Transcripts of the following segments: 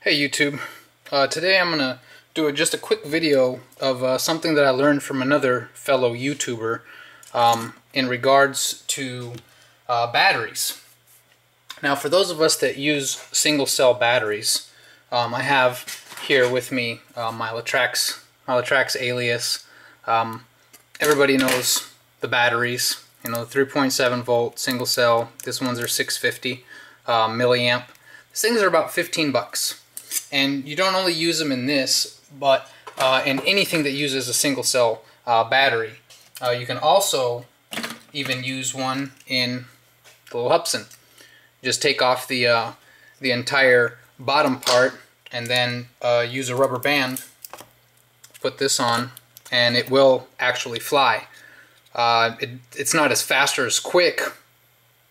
Hey YouTube, today I'm going to do just a quick video of something that I learned from another fellow YouTuber in regards to batteries. Now for those of us that use single cell batteries, I have here with me my Latrax Alias. Everybody knows the batteries, you know, 3.7 volt single cell. This ones are 650 milliamp. These things are about 15 bucks. And you don't only use them in this, but in anything that uses a single cell battery. You can also even use one in the little Hubsan. Just take off the entire bottom part and then use a rubber band, put this on, and it will actually fly. It's not as fast or as quick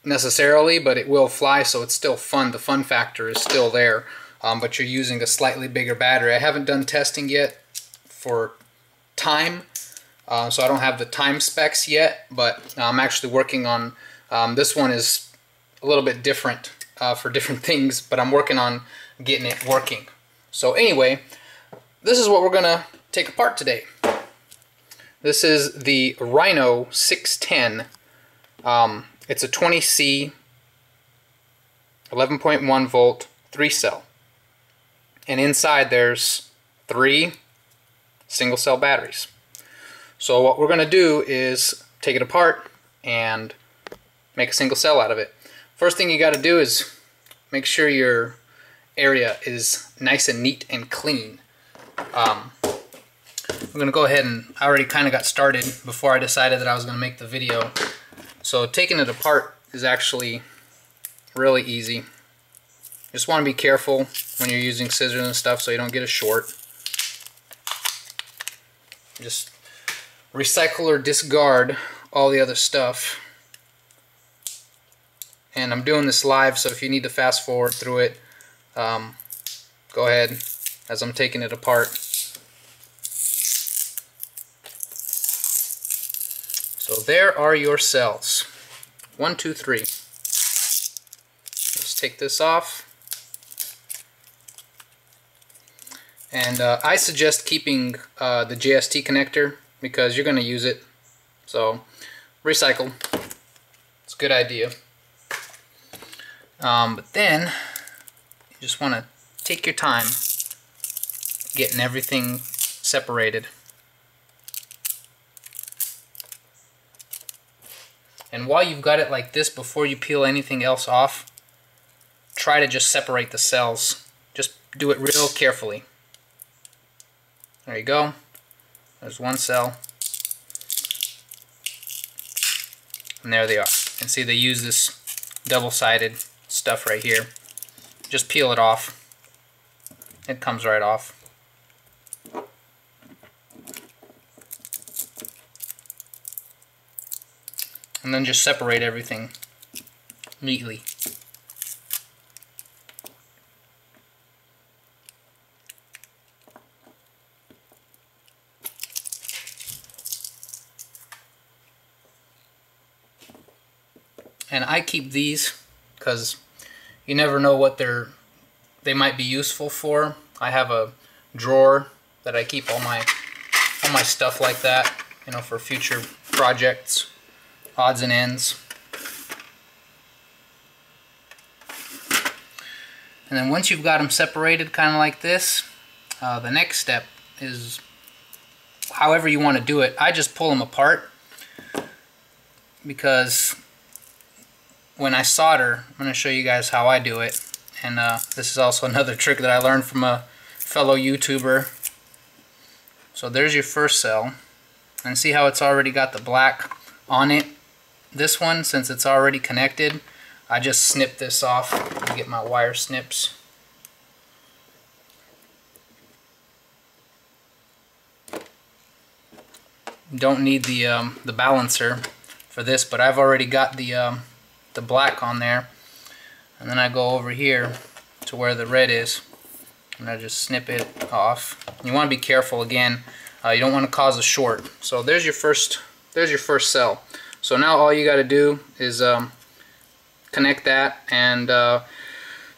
necessarily, but it will fly, so it's still fun. The fun factor is still there. But you're using a slightly bigger battery. I haven't done testing yet for time, so I don't have the time specs yet, but I'm actually working on, this one is a little bit different for different things, but I'm working on getting it working. So anyway, this is what we're going to take apart today. This is the Rhino 610. It's a 20C, 11.1 volt, 3 cell. And inside there's 3 single cell batteries. So what we're going to do is take it apart and make a single cell out of it. First thing you got to do is make sure your area is nice and neat and clean. I'm going to go ahead and I already kind of got started before I decided that I was going to make the video. So taking it apart is actually really easy. Just want to be careful when you're using scissors and stuff so you don't get a short. Just recycle or discard all the other stuff. And I'm doing this live, so if you need to fast forward through it, go ahead as I'm taking it apart. So there are your cells. 1, 2, 3. Let's take this off. And I suggest keeping the JST connector because you're going to use it. So recycle. It's a good idea. But then you just want to take your time getting everything separated. And while you've got it like this, before you peel anything else off, try to just separate the cells. Just do it real carefully. There you go. There's one cell. And there they are. And see, they use this double-sided stuff right here. Just peel it off. It comes right off. And then just separate everything neatly. And I keep these because you never know what they might be useful for. I have a drawer that I keep all my stuff like that, you know, for future projects, odds and ends. And then once you've got them separated kind of like this, the next step is however you want to do it. I just pull them apart because when I solder, I'm going to show you guys how I do it. And this is also another trick that I learned from a fellow YouTuber. So there's your first cell. And see how it's already got the black on it? This one, since it's already connected, I just snip this off. Let me get my wire snips. Don't need the balancer for this, but I've already got the black on there, and then I go over here to where the red is and I just snip it off. You want to be careful again, you don't want to cause a short. So there's your first cell. So now all you got to do is connect that, and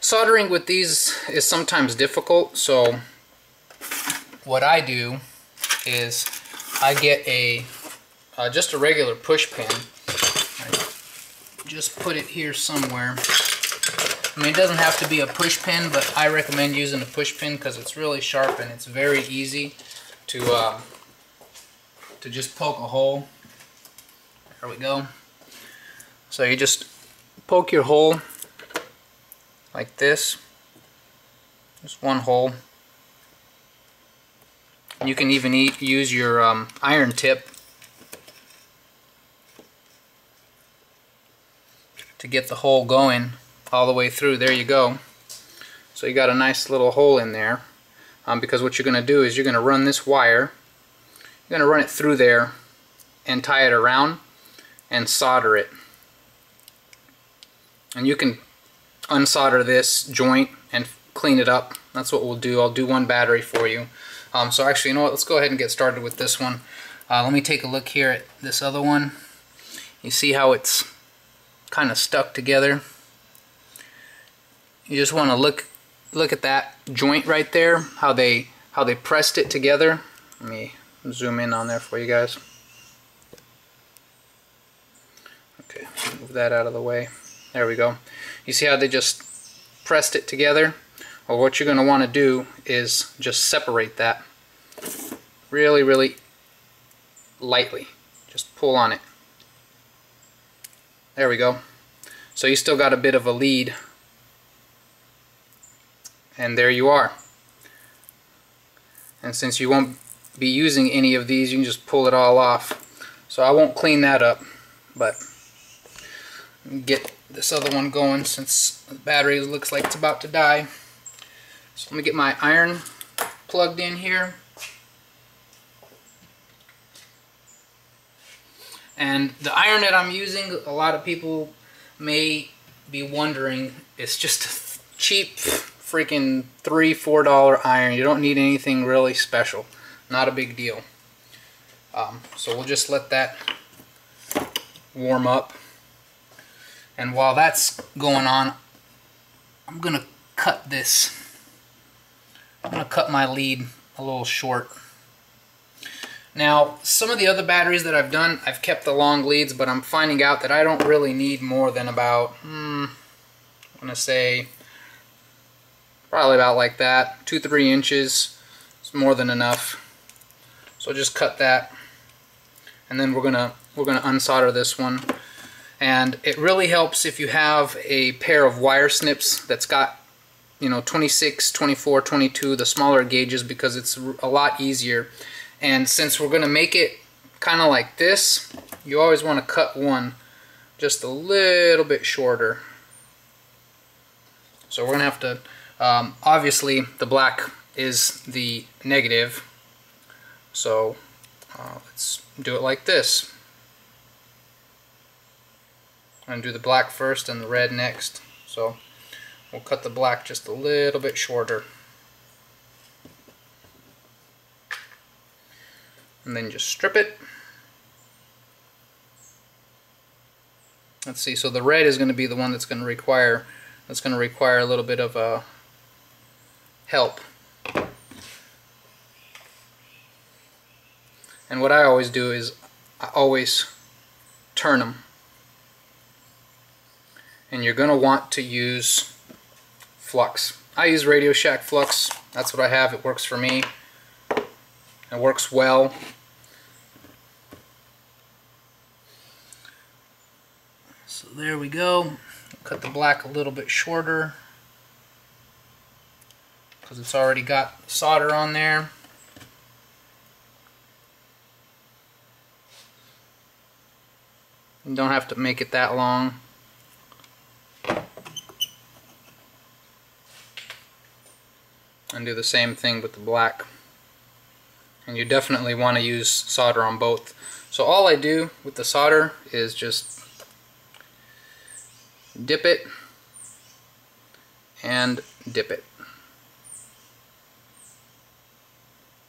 Soldering with these is sometimes difficult, so what I do is I get just a regular push pin. I just put it here somewhere. I mean, it doesn't have to be a push pin, but I recommend using a push pin because it's really sharp and it's very easy to just poke a hole. There we go. So you just poke your hole like this, just one hole. You can even use your iron tip to get the hole going all the way through. There you go. So you got a nice little hole in there, because what you're going to do is you're going to run this wire, you're going to run it through there and tie it around and solder it. And you can unsolder this joint and clean it up. That's what we'll do. I'll do one battery for you. So actually, you know what, let's go ahead and get started with this one. Let me take a look here at this other one. You see how it's kind of stuck together? You just want to look at that joint right there, how they pressed it together. Let me zoom in on there for you guys. Okay, move that out of the way. There we go. You see how they just pressed it together? Well, what you're going to want to do is just separate that really, really lightly. Just pull on it. There we go. So you still got a bit of a lead. And there you are. And since you won't be using any of these, you can just pull it all off. So I won't clean that up, but get this other one going since the battery looks like it's about to die. So let me get my iron plugged in here. And the iron that I'm using, a lot of people may be wondering, it's just a cheap freaking $3–4 iron. You don't need anything really special. Not a big deal. So we'll just let that warm up. And while that's going on, I'm going to cut this. I'm going to cut my lead a little short. Now, some of the other batteries that I've done, I've kept the long leads, but I'm finding out that I don't really need more than about, I'm going to say, probably about like that, 2–3 inches. It's more than enough. So just cut that, and then we're gonna unsolder this one. And it really helps if you have a pair of wire snips that's got, you know, 26, 24, 22, the smaller gauges, because it's a lot easier. And since we're going to make it kind of like this, you always want to cut one just a little bit shorter. So we're going to have to, obviously the black is the negative, so let's do it like this. I'm going to do the black first and the red next. So we'll cut the black just a little bit shorter. And then just strip it. Let's see, so the red is going to be the one that's going to require a little bit of help. And what I always do is I always turn them. And you're going to want to use flux. I use Radio Shack flux. That's what I have. It works for me. It works well. So there we go. Cut the black a little bit shorter because it's already got solder on there. You don't have to make it that long. And do the same thing with the black. And you definitely want to use solder on both. So all I do with the solder is just dip it and dip it.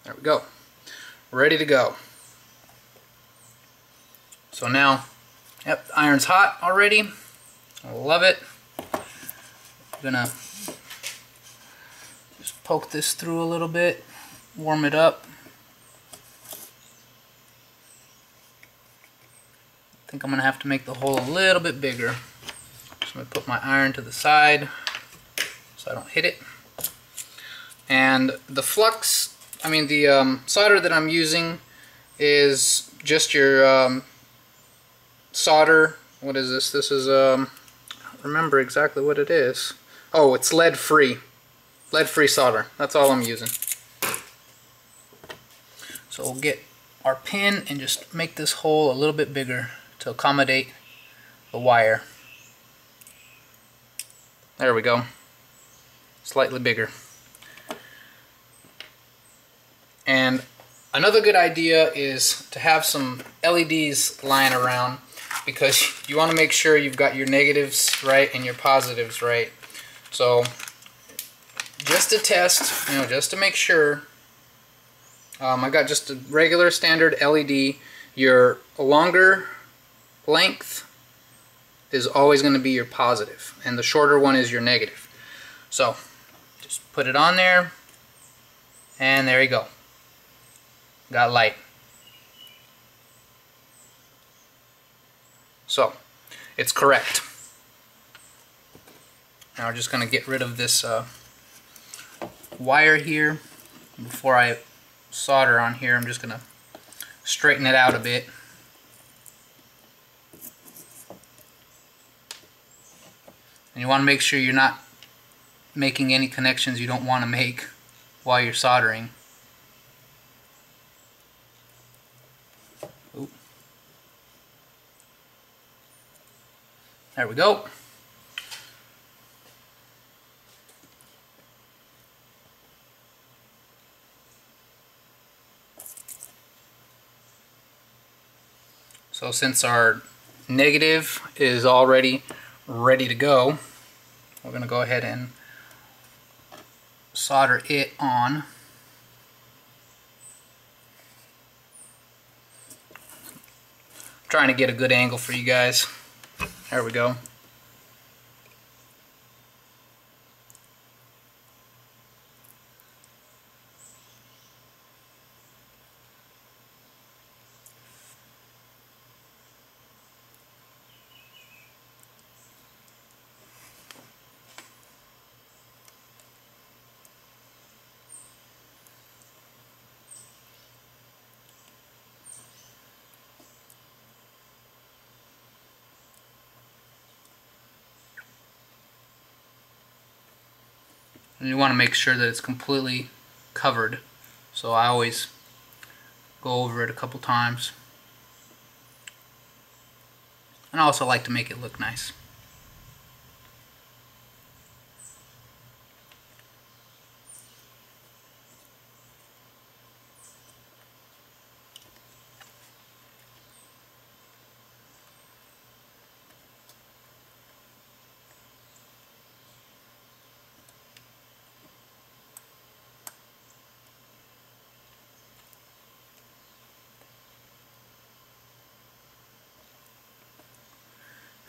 There we go. Ready to go. So now, yep, the iron's hot already. I love it. I'm gonna poke this through a little bit, warm it up. I think I'm going to have to make the hole a little bit bigger. So I'm going to put my iron to the side so I don't hit it. And the flux, the solder that I'm using is just your solder. What is this? This is, I don't remember exactly what it is. Oh, it's lead-free. Lead-free solder. That's all I'm using. So we'll get our pin and just make this hole a little bit bigger to accommodate the wire. There we go. Slightly bigger. And another good idea is to have some LEDs lying around, because you want to make sure you've got your negatives right and your positives right. So just to test, just to make sure, I got just a regular standard LED. Your longer length is always going to be your positive, and the shorter one is your negative. So just put it on there, and there you go. Got light. So it's correct. Now we're just going to get rid of this wire here. Before I solder on here, I'm just going to straighten it out a bit. And you want to make sure you're not making any connections you don't want to make while you're soldering. Oop. There we go. So since our negative is already ready to go, we're going to go ahead and solder it on. Trying to get a good angle for you guys. There we go. And you want to make sure that it's completely covered. So I always go over it a couple times. And I also like to make it look nice.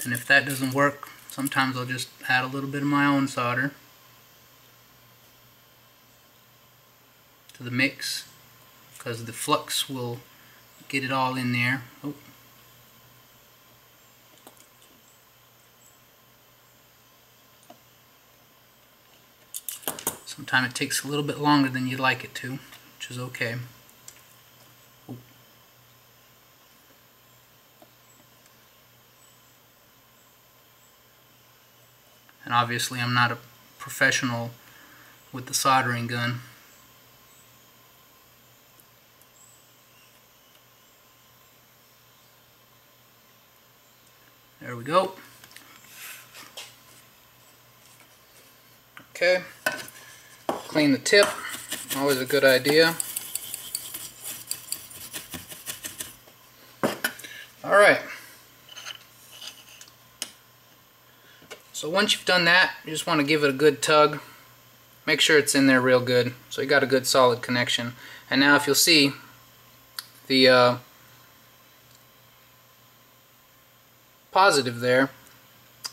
And if that doesn't work, sometimes I'll just add a little bit of my own solder to the mix, because the flux will get it all in there. Oh. Sometimes it takes a little bit longer than you'd like it to, which is okay. And obviously I'm not a professional with the soldering gun. There we go. Okay. Clean the tip. Always a good idea. Alright. So once you've done that, you just want to give it a good tug. Make sure it's in there real good, so you got a good solid connection. And now if you'll see, the positive there,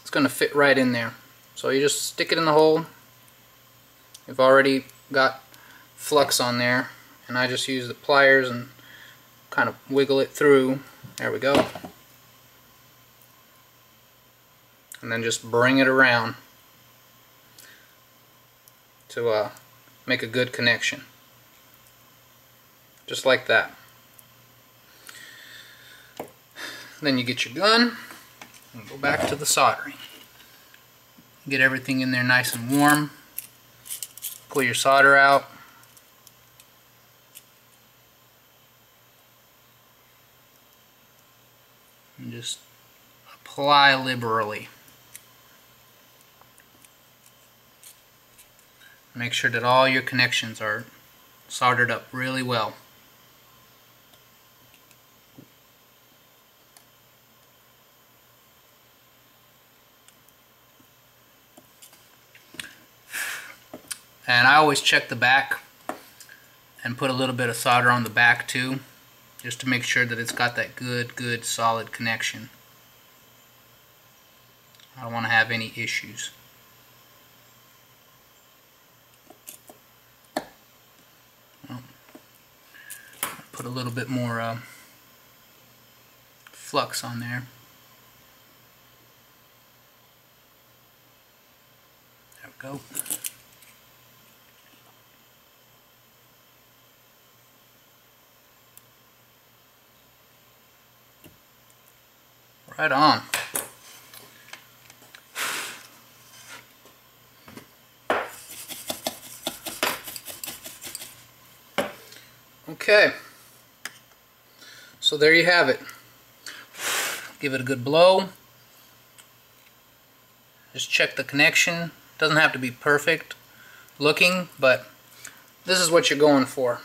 it's going to fit right in there. So you just stick it in the hole. You've already got flux on there, and I just use the pliers and kind of wiggle it through. There we go. And then just bring it around to make a good connection. Just like that. Then you get your gun and go back to the soldering. Get everything in there nice and warm. Pull your solder out. And just apply liberally. Make sure that all your connections are soldered up really well. And I always check the back and put a little bit of solder on the back too, just to make sure that it's got that good solid connection. I don't want to have any issues. Well, put a little bit more flux on there. There we go. Right on. Okay. So there you have it. Give it a good blow. Just check the connection. Doesn't have to be perfect looking, but this is what you're going for.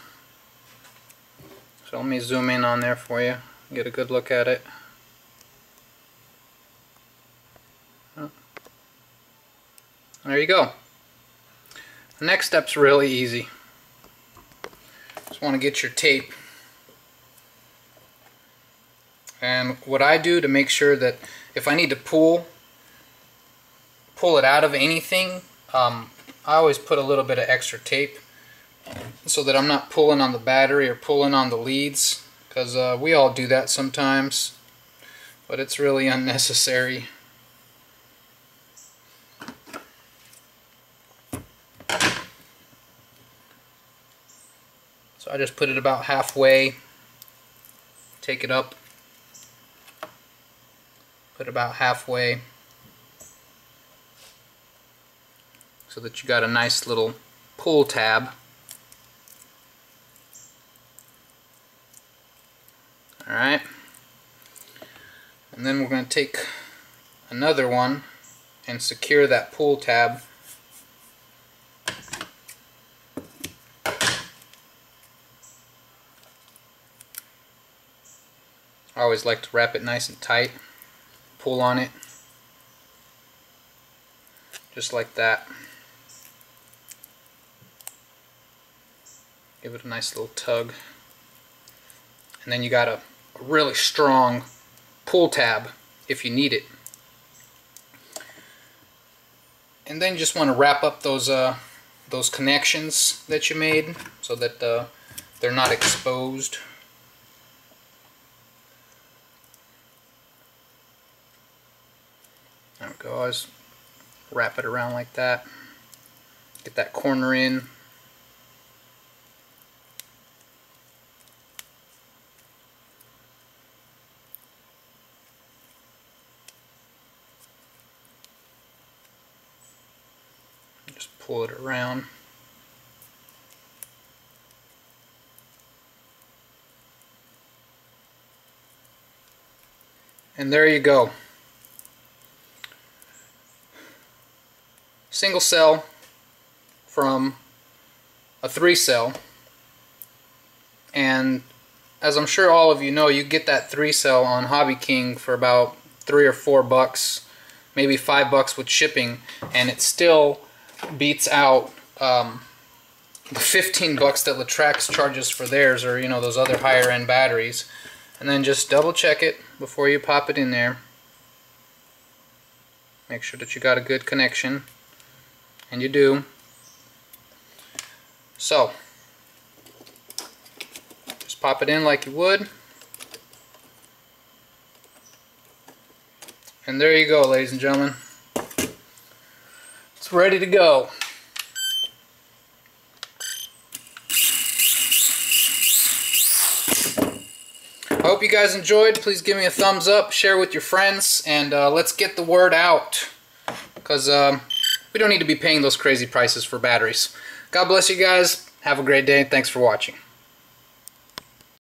So let me zoom in on there for you. Get a good look at it. There you go. The next step's really easy. Just want to get your tape. And what I do to make sure that if I need to pull it out of anything, I always put a little bit of extra tape so that I'm not pulling on the battery or pulling on the leads, because we all do that sometimes, but it's really unnecessary. So I just put it about halfway, take it up, put it about halfway, so that you got a nice little pull tab. Alright, and then we're going to take another one and secure that pull tab. I always like to wrap it nice and tight, pull on it, just like that. Give it a nice little tug. And then you got a really strong pull tab if you need it. And then you just want to wrap up those connections that you made so that they're not exposed. There we go. I just wrap it around like that. Get that corner in. Just pull it around. And there you go. Single cell from a 3-cell, and as I'm sure all of you know, you get that 3-cell on Hobby King for about $3 or $4, maybe $5 with shipping, and it still beats out the $15 that Latrax charges for theirs, or those other higher end batteries. And then just double check it before you pop it in there. Make sure that you got a good connection. And you do. So, just pop it in like you would. And there you go, ladies and gentlemen. It's ready to go. I hope you guys enjoyed. Please give me a thumbs up, share with your friends, and let's get the word out. Because we don't need to be paying those crazy prices for batteries. God bless you guys. Have a great day. Thanks for watching.